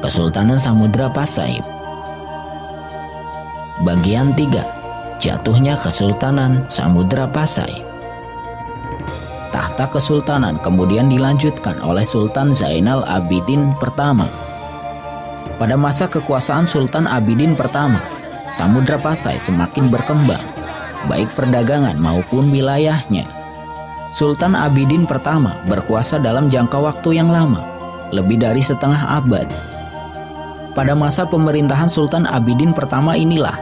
Kesultanan Samudra Pasai. Bagian 3. Jatuhnya Kesultanan Samudra Pasai. Tahta kesultanan kemudian dilanjutkan oleh Sultan Zainal Abidin pertama. Pada masa kekuasaan Sultan Abidin pertama, Samudra Pasai semakin berkembang, baik perdagangan maupun wilayahnya. Sultan Abidin pertama berkuasa dalam jangka waktu yang lama, lebih dari setengah abad. Pada masa pemerintahan Sultan Abidin pertama inilah,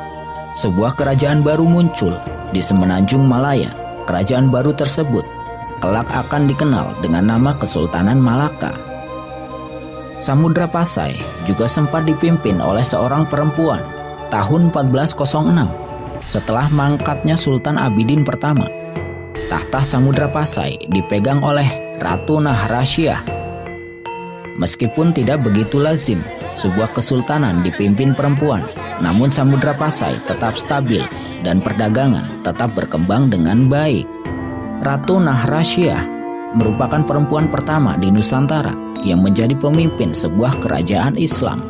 sebuah kerajaan baru muncul di Semenanjung Malaya. Kerajaan baru tersebut kelak akan dikenal dengan nama Kesultanan Malaka. Samudra Pasai juga sempat dipimpin oleh seorang perempuan tahun 1406 setelah mangkatnya Sultan Abidin pertama. Tahta Samudra Pasai dipegang oleh Ratu Nahrasyah. Meskipun tidak begitu lazim sebuah kesultanan dipimpin perempuan, namun Samudra Pasai tetap stabil dan perdagangan tetap berkembang dengan baik. Ratu Nahrasyah merupakan perempuan pertama di Nusantara yang menjadi pemimpin sebuah kerajaan Islam.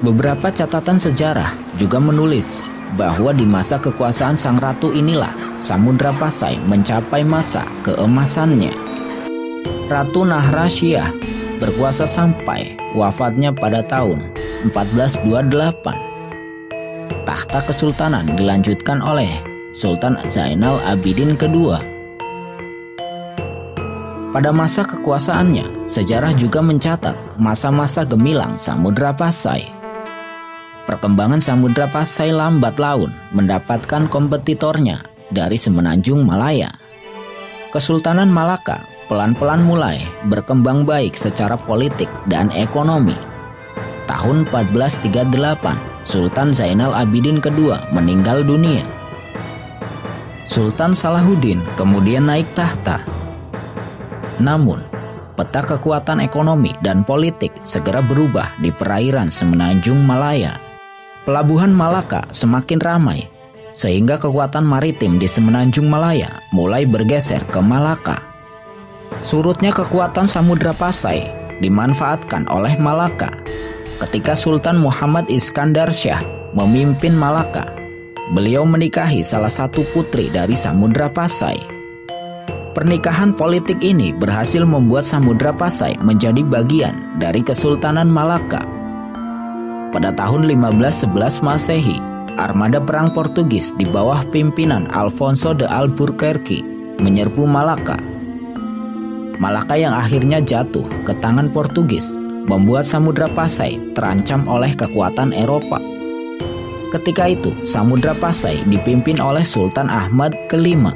Beberapa catatan sejarah juga menulis bahwa di masa kekuasaan sang ratu inilah Samudra Pasai mencapai masa keemasannya. Ratu Nahrasyah berkuasa sampai wafatnya pada tahun 1428. Tahta kesultanan dilanjutkan oleh Sultan Zainal Abidin kedua. Pada masa kekuasaannya, sejarah juga mencatat masa-masa gemilang Samudra Pasai. Perkembangan Samudra Pasai lambat laun mendapatkan kompetitornya dari Semenanjung Malaya. Kesultanan Malaka pelan-pelan mulai berkembang baik secara politik dan ekonomi. Tahun 1438, Sultan Zainal Abidin kedua meninggal dunia. Sultan Salahuddin kemudian naik tahta. Namun, peta kekuatan ekonomi dan politik segera berubah di perairan Semenanjung Malaya. Pelabuhan Malaka semakin ramai, sehingga kekuatan maritim di Semenanjung Malaya mulai bergeser ke Malaka. Surutnya kekuatan Samudra Pasai dimanfaatkan oleh Malaka. Ketika Sultan Muhammad Iskandar Shah memimpin Malaka, beliau menikahi salah satu putri dari Samudra Pasai. Pernikahan politik ini berhasil membuat Samudra Pasai menjadi bagian dari Kesultanan Malaka. Pada tahun 1511 Masehi, armada perang Portugis di bawah pimpinan Alfonso de Albuquerque menyerbu Malaka. Malaka yang akhirnya jatuh ke tangan Portugis membuat Samudra Pasai terancam oleh kekuatan Eropa. Ketika itu, Samudra Pasai dipimpin oleh Sultan Ahmad kelima.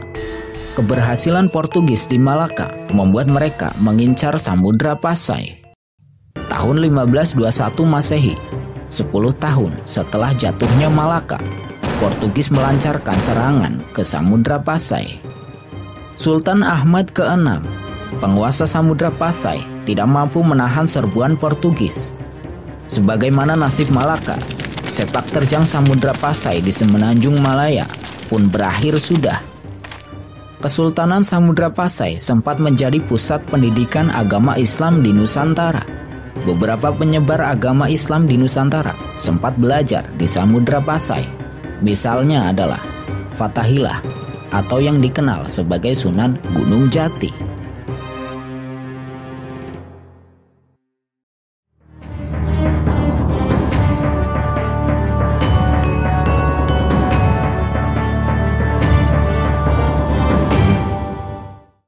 Keberhasilan Portugis di Malaka membuat mereka mengincar Samudra Pasai. Tahun 1521 Masehi, 10 tahun setelah jatuhnya Malaka, Portugis melancarkan serangan ke Samudra Pasai. Sultan Ahmad ke-6, penguasa Samudra Pasai, tidak mampu menahan serbuan Portugis. Sebagaimana nasib Malaka, sepak terjang Samudra Pasai di Semenanjung Malaya pun berakhir sudah. Kesultanan Samudra Pasai sempat menjadi pusat pendidikan agama Islam di Nusantara. Beberapa penyebar agama Islam di Nusantara sempat belajar di Samudra Pasai. Misalnya adalah Fathahilah atau yang dikenal sebagai Sunan Gunung Jati.